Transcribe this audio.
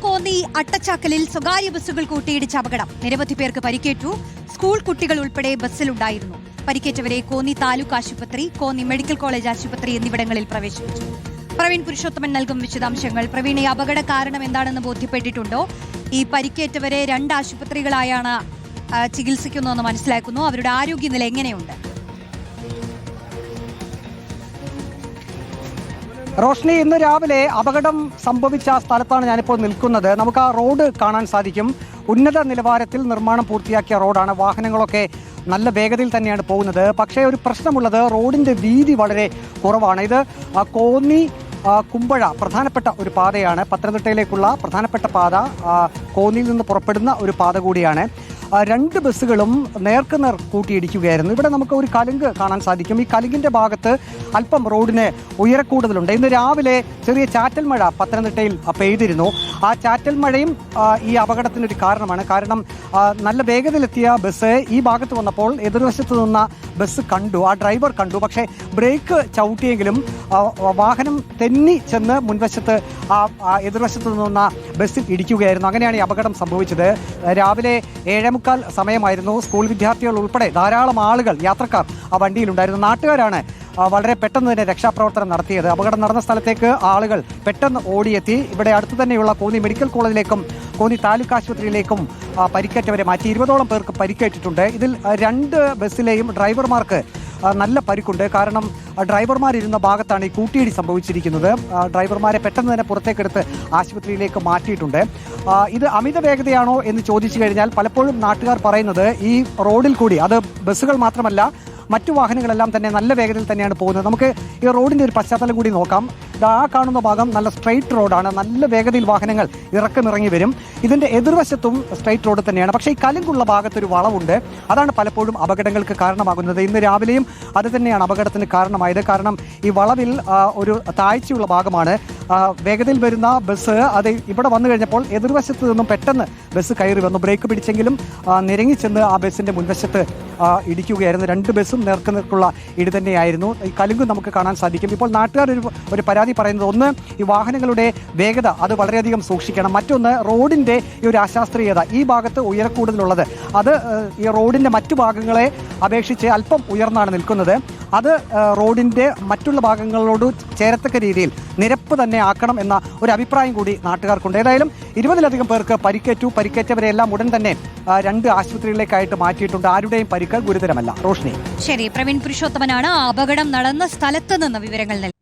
കോന്നി അട്ടച്ചാക്കലിൽ സ്വകാര്യ ബസ്സുകൾ കൂട്ടിയിടിച്ച അപകടം. നിരവധി പേർക്ക് പരിക്കേറ്റു. സ്കൂൾ കുട്ടികൾ ഉൾപ്പെടെ ബസ്സിലുണ്ടായിരുന്നു. പരിക്കേറ്റവരെ കോന്നി താലൂക്ക് ആശുപത്രി, കോന്നി മെഡിക്കൽ കോളേജ് ആശുപത്രി എന്നിവിടങ്ങളിൽ പ്രവേശിപ്പിച്ചു. പ്രവീൺ പുരുഷോത്തമൻ നൽകും വിശദാംശങ്ങൾ. പ്രവീൺ, ഈ അപകട കാരണം എന്താണെന്ന് ബോധ്യപ്പെട്ടിട്ടുണ്ടോ? ഈ പരിക്കേറ്റവരെ 2 ആശുപത്രികളായാണ് ചികിത്സിക്കുന്നതെന്ന് മനസ്സിലാക്കുന്നു. അവരുടെ ആരോഗ്യനില എങ്ങനെയുണ്ട്? റോഷ്നി, ഇന്ന് രാവിലെ അപകടം സംഭവിച്ച സ്ഥലത്താണ് ഞാനിപ്പോൾ നിൽക്കുന്നത്. നമുക്ക് ആ റോഡ് കാണാൻ സാധിക്കും. ഉന്നത നിലവാരത്തിൽ നിർമ്മാണം പൂർത്തിയാക്കിയ റോഡാണ്. വാഹനങ്ങളൊക്കെ നല്ല വേഗതയിൽ തന്നെയാണ് പോകുന്നത്. പക്ഷേ ഒരു പ്രശ്നമുള്ളത്, റോഡിൻ്റെ വീതി വളരെ കുറവാണ്. ഇത് കോന്നി കുമ്പഴ പ്രധാനപ്പെട്ട ഒരു പാതയാണ്. പത്തനംതിട്ടയിലേക്കുള്ള പ്രധാനപ്പെട്ട പാത, കോന്നിയിൽ നിന്ന് പുറപ്പെടുന്ന ഒരു പാത കൂടിയാണ്. 2 ബസ്സുകളും നേർക്കുനേർ കൂട്ടിയിടിക്കുകയായിരുന്നു. ഇവിടെ നമുക്ക് ഒരു കലുങ്ക് കാണാൻ സാധിക്കും. ഈ കലുങ്കിൻ്റെ ഭാഗത്ത് അല്പം റോഡിന് ഉയരക്കൂടുതലുണ്ട്. ഇന്ന് രാവിലെ ചെറിയ ചാറ്റൽ മഴ പത്തനംതിട്ടയിൽ പെയ്തിരുന്നു. ആ ചാറ്റൽ മഴയും ഈ അപകടത്തിനൊരു കാരണമാണ്. കാരണം നല്ല വേഗതയിലെത്തിയ ബസ് ഈ ഭാഗത്ത് വന്നപ്പോൾ എതിർവശത്ത് നിന്ന ബസ് കണ്ടു, ആ ഡ്രൈവർ കണ്ടു. പക്ഷേ ബ്രേക്ക് ചവിട്ടിയെങ്കിലും വാഹനം തെന്നി ചെന്ന് മുൻവശത്ത് എതിർവശത്ത് നിന്ന ബസ്സിൽ ഇടിക്കുകയായിരുന്നു. അങ്ങനെയാണ് ഈ അപകടം സംഭവിച്ചത്. രാവിലെ 7:45 സമയമായിരുന്നു. സ്കൂൾ വിദ്യാർത്ഥികൾ ഉൾപ്പെടെ ധാരാളം ആളുകൾ, യാത്രക്കാർ ആ വണ്ടിയിലുണ്ടായിരുന്നു. നാട്ടുകാരാണ് വളരെ പെട്ടെന്ന് തന്നെ രക്ഷാപ്രവർത്തനം നടത്തിയത്. അപകടം നടന്ന സ്ഥലത്തേക്ക് ആളുകൾ പെട്ടെന്ന് ഓടിയെത്തി. ഇവിടെ അടുത്ത് തന്നെയുള്ള കോന്നി മെഡിക്കൽ കോളേജിലേക്കും കോന്നി താലൂക്ക് ആശുപത്രിയിലേക്കും പരിക്കേറ്റവരെ മാറ്റി. 20ഓളം പേർക്ക് പരിക്കേറ്റിട്ടുണ്ട്. ഇതിൽ 2 ബസ്സിലെയും ഡ്രൈവർമാർക്ക് നല്ല പരിക്കുണ്ട്. കാരണം ഡ്രൈവർമാരിരുന്ന ഭാഗത്താണ് ഈ കൂട്ടിയിടി സംഭവിച്ചിരിക്കുന്നത്. ഡ്രൈവർമാരെ പെട്ടെന്ന് തന്നെ പുറത്തേക്കെടുത്ത് ആശുപത്രിയിലേക്ക് മാറ്റിയിട്ടുണ്ട്. ഇത് അമിത വേഗതയാണോ എന്ന് ചോദിച്ചു കഴിഞ്ഞാൽ പലപ്പോഴും നാട്ടുകാർ പറയുന്നത് ഈ റോഡിൽ കൂടി, അത് ബസ്സുകൾ മാത്രമല്ല മറ്റു വാഹനങ്ങളെല്ലാം തന്നെ നല്ല വേഗതയിൽ തന്നെയാണ് പോകുന്നത്. നമുക്ക് ഈ റോഡിൻ്റെ ഒരു പശ്ചാത്തലം കൂടി നോക്കാം. ആ കാണുന്ന ഭാഗം നല്ല സ്ട്രെയിറ്റ് റോഡാണ്. നല്ല വേഗതയിൽ വാഹനങ്ങൾ ഇറക്കമിറങ്ങി വരും. ഇതിൻ്റെ എതിർവശത്തും സ്ട്രെയിറ്റ് റോഡ് തന്നെയാണ്. പക്ഷേ ഈ കലുങ്കുള്ള ഭാഗത്തൊരു വളവുണ്ട്. അതാണ് പലപ്പോഴും അപകടങ്ങൾക്ക് കാരണമാകുന്നത്. ഇന്ന് രാവിലെയും അത് തന്നെയാണ് അപകടത്തിന് കാരണമായത്. കാരണം ഈ വളവിൽ ഒരു താഴ്ചയുള്ള ഭാഗമാണ്. വേഗതയിൽ വരുന്ന ബസ് അത് ഇവിടെ വന്നു കഴിഞ്ഞപ്പോൾ എതിർവശത്ത് നിന്നും പെട്ടെന്ന് ബസ് കയറി വന്നു. ബ്രേക്ക് പിടിച്ചെങ്കിലും നിരങ്ങി ചെന്ന് ആ ബസ്സിൻ്റെ മുൻവശത്ത് ഇടിക്കുകയായിരുന്നു. 2 ബസ്സും നേർക്കുള്ള ഇടി തന്നെയായിരുന്നു. ഈ കലുങ്ക് നമുക്ക് കാണാൻ സാധിക്കും. ഇപ്പോൾ നാട്ടുകാർ ഒരു പരാതി പറയുന്നത്, ഒന്ന്, ഈ വാഹനങ്ങളുടെ വേഗത അത് വളരെയധികം സൂക്ഷിക്കണം. മറ്റൊന്ന്, റോഡിൻ്റെ ഈ ഒരു അശാസ്ത്രീയത, ഈ ഭാഗത്ത് ഉയരക്കൂടുതലുള്ളത് അത് ഈ റോഡിൻ്റെ മറ്റു ഭാഗങ്ങളെ അപേക്ഷിച്ച് അല്പം ഉയർന്നാണ് നിൽക്കുന്നത്. അത് റോഡിൻ്റെ മറ്റുള്ള ഭാഗങ്ങളോട് ചേരത്തക്ക രീതിയിൽ നിരപ്പ് തന്നെ ആക്കണം എന്ന ഒരു അഭിപ്രായം കൂടി നാട്ടുകാർക്കുണ്ട്. ഏതായാലും 20ലധികം പേർക്ക് പരിക്കേറ്റു. പരിക്കേറ്റവരെല്ലാം ഉടൻ തന്നെ 2 ആശുപത്രികളിലേക്കായിട്ട് മാറ്റിയിട്ടുണ്ട്. ആരുടെയും പരിക്ക് ഗുരുതരമല്ല. റോഷ്നി. ശരി, പ്രവീൺ പുരുഷോത്തമനാണ് അപകടം നടന്ന സ്ഥലത്ത് നിന്ന് വിവരങ്ങൾ നൽകി.